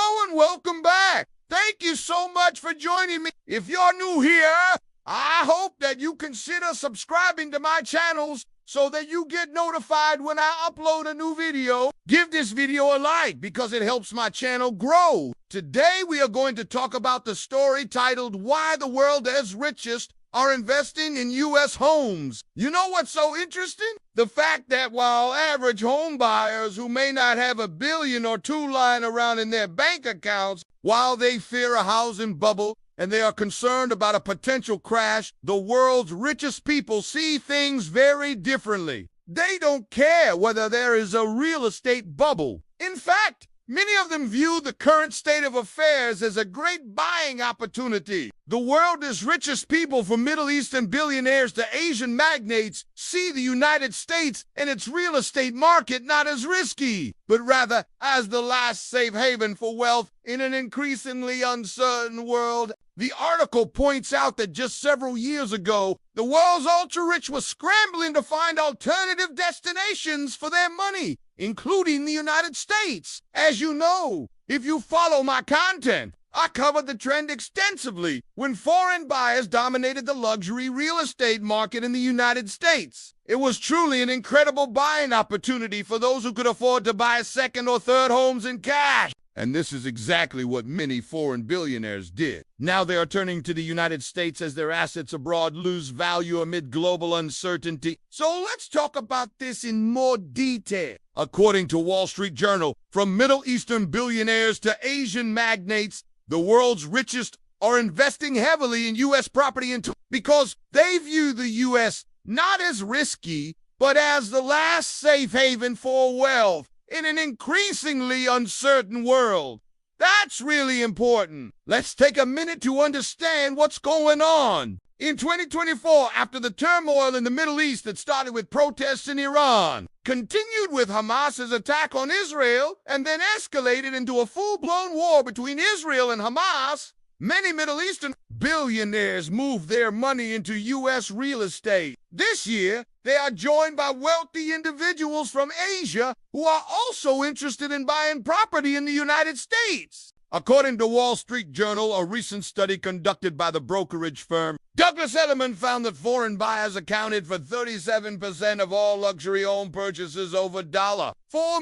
Hello and welcome back. Thank you so much for joining me. If you're new here, I hope that you consider subscribing to my channels so that you get notified when I upload a new video. Give this video a like because it helps my channel grow. Today we are going to talk about the story titled Why the World's Richest are Investing in U.S. Homes. You know what's so interesting? The fact that while average home buyers who may not have $1 billion or $2 billion lying around in their bank accounts, while they fear a housing bubble and they are concerned about a potential crash, the world's richest people see things very differently. They don't care whether there is a real estate bubble. In fact, many of them view the current state of affairs as a great buying opportunity. The world's richest people, from Middle Eastern billionaires to Asian magnates, see the United States and its real estate market not as risky, but rather as the last safe haven for wealth in an increasingly uncertain world. The article points out that just several years ago, the world's ultra-rich was scrambling to find alternative destinations for their money, including the United States. As you know, if you follow my content, I covered the trend extensively when foreign buyers dominated the luxury real estate market in the United States. It was truly an incredible buying opportunity for those who could afford to buy second or third homes in cash. And this is exactly what many foreign billionaires did. Now they are turning to the United States as their assets abroad lose value amid global uncertainty. So let's talk about this in more detail. According to Wall Street Journal, from Middle Eastern billionaires to Asian magnates, the world's richest are investing heavily in U.S. property because they view the U.S. not as risky, but as the last safe haven for wealth in an increasingly uncertain world. That's really important. Let's take a minute to understand what's going on. In 2024, after the turmoil in the Middle East that started with protests in Iran, continued with Hamas's attack on Israel, and then escalated into a full-blown war between Israel and Hamas, many Middle Eastern billionaires moved their money into U.S. real estate. This year, they are joined by wealthy individuals from Asia who are also interested in buying property in the United States. According to Wall Street Journal, a recent study conducted by the brokerage firm Douglas Elliman found that foreign buyers accounted for 37% of all luxury home purchases over $4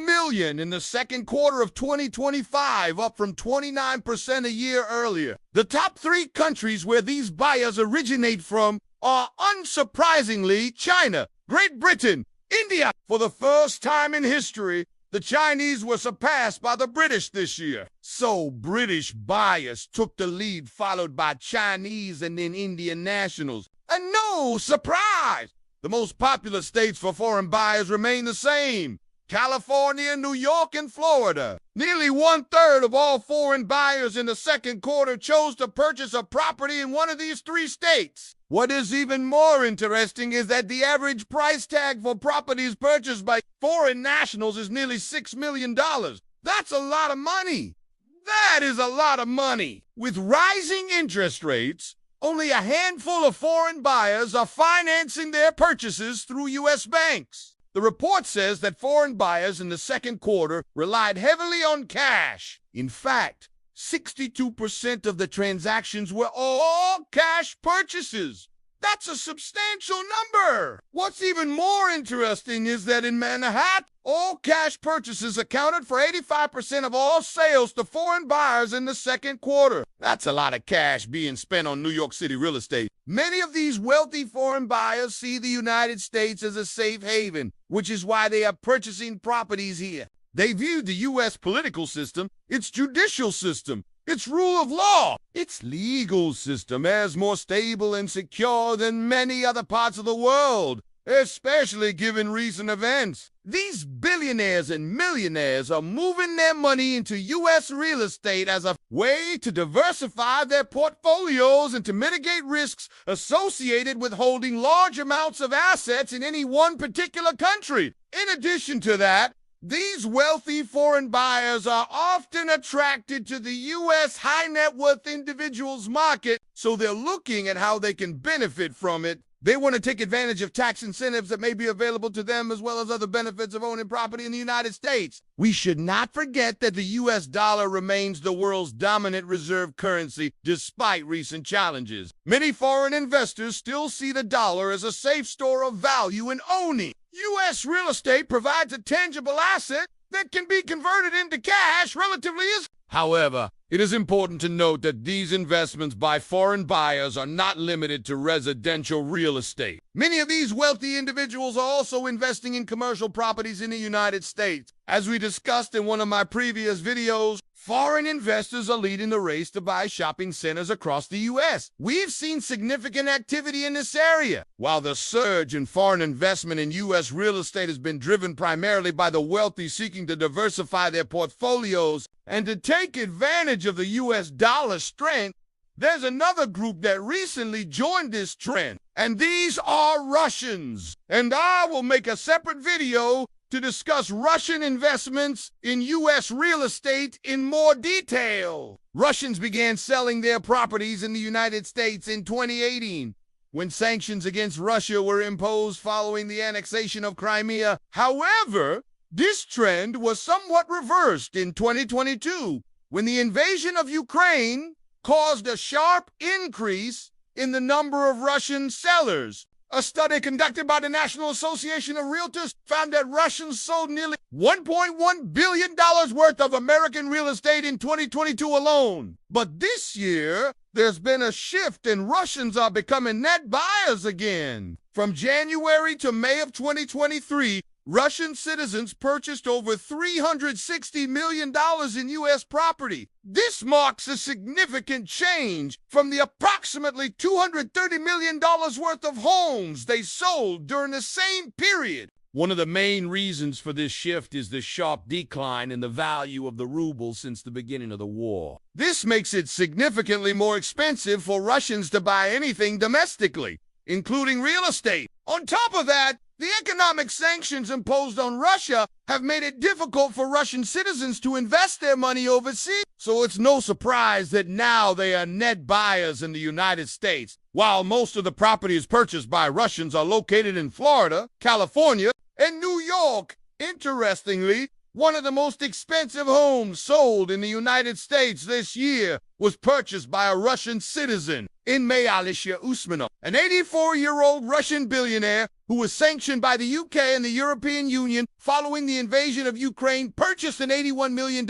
million in the second quarter of 2025, up from 29% a year earlier. The top 3 countries where these buyers originate from are, unsurprisingly, China, Great Britain, India. For the first time in history, the Chinese were surpassed by the British this year. So British buyers took the lead, followed by Chinese and then Indian nationals. And no surprise, the most popular states for foreign buyers remain the same: California, New York, and Florida. Nearly 1/3 of all foreign buyers in the second quarter chose to purchase a property in one of these 3 states. What is even more interesting is that the average price tag for properties purchased by foreign nationals is nearly $6 million. That's a lot of money. That is a lot of money. With rising interest rates, only a handful of foreign buyers are financing their purchases through U.S. banks. The report says that foreign buyers in the second quarter relied heavily on cash. In fact, 62% of the transactions were all cash purchases. That's a substantial number. What's even more interesting is that in Manhattan, all cash purchases accounted for 85% of all sales to foreign buyers in the second quarter. That's a lot of cash being spent on New York City real estate. Many of these wealthy foreign buyers see the United States as a safe haven, which is why they are purchasing properties here. They view the U.S. political system, its judicial system, its rule of law, its legal system as more stable and secure than many other parts of the world, especially given recent events. These billionaires and millionaires are moving their money into U.S. real estate as a way to diversify their portfolios and to mitigate risks associated with holding large amounts of assets in any one particular country. In addition to that, these wealthy foreign buyers are often attracted to the U.S. high net worth individuals market, so they're looking at how they can benefit from it. They want to take advantage of tax incentives that may be available to them, as well as other benefits of owning property in the United States. We should not forget that the U.S. dollar remains the world's dominant reserve currency despite recent challenges. Many foreign investors still see the dollar as a safe store of value in owning. U.S. real estate provides a tangible asset that can be converted into cash relatively easily. However, it is important to note that these investments by foreign buyers are not limited to residential real estate. Many of these wealthy individuals are also investing in commercial properties in the United States. As we discussed in one of my previous videos, foreign investors are leading the race to buy shopping centers across the U.S. We've seen significant activity in this area. While the surge in foreign investment in U.S. real estate has been driven primarily by the wealthy seeking to diversify their portfolios and to take advantage of the U.S. dollar strength, there's another group that recently joined this trend, and these are Russians. And I will make a separate video to discuss Russian investments in U.S. real estate in more detail. Russians began selling their properties in the United States in 2018, when sanctions against Russia were imposed following the annexation of Crimea. However, this trend was somewhat reversed in 2022, when the invasion of Ukraine caused a sharp increase in the number of Russian sellers. A study conducted by the National Association of Realtors found that Russians sold nearly $1.1 billion worth of American real estate in 2022 alone. But this year, there's been a shift and Russians are becoming net buyers again. From January to May of 2023, Russian citizens purchased over $360 million in U.S. property. This marks a significant change from the approximately $230 million worth of homes they sold during the same period. One of the main reasons for this shift is the sharp decline in the value of the ruble since the beginning of the war. This makes it significantly more expensive for Russians to buy anything domestically, including real estate. On top of that, the economic sanctions imposed on Russia have made it difficult for Russian citizens to invest their money overseas. So it's no surprise that now they are net buyers in the United States. While most of the properties purchased by Russians are located in Florida, California, and New York. Interestingly, one of the most expensive homes sold in the United States this year was purchased by a Russian citizen. In May, Alisher Usmanov, an 84-year-old Russian billionaire who was sanctioned by the UK and the European Union following the invasion of Ukraine, purchased an $81 million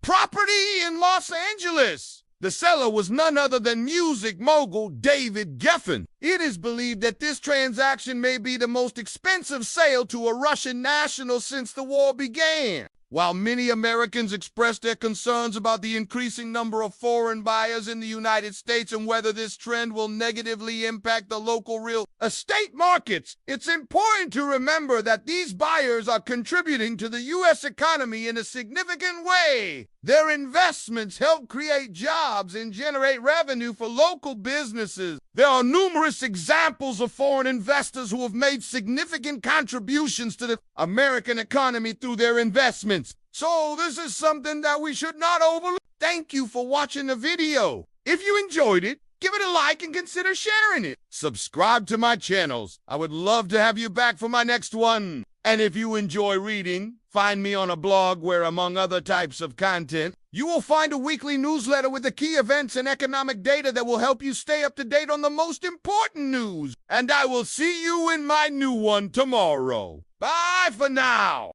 property in Los Angeles. The seller was none other than music mogul David Geffen. It is believed that this transaction may be the most expensive sale to a Russian national since the war began. While many Americans expressed their concerns about the increasing number of foreign buyers in the United States and whether this trend will negatively impact the local real estate markets, it's important to remember that these buyers are contributing to the U.S. economy in a significant way. Their investments help create jobs and generate revenue for local businesses. There are numerous examples of foreign investors who have made significant contributions to the American economy through their investments. So this is something that we should not overlook. Thank you for watching the video. If you enjoyed it, give it a like and consider sharing it. Subscribe to my channels. I would love to have you back for my next one. And if you enjoy reading, find me on a blog where, among other types of content, you will find a weekly newsletter with the key events and economic data that will help you stay up to date on the most important news. And I will see you in my new one tomorrow. Bye for now.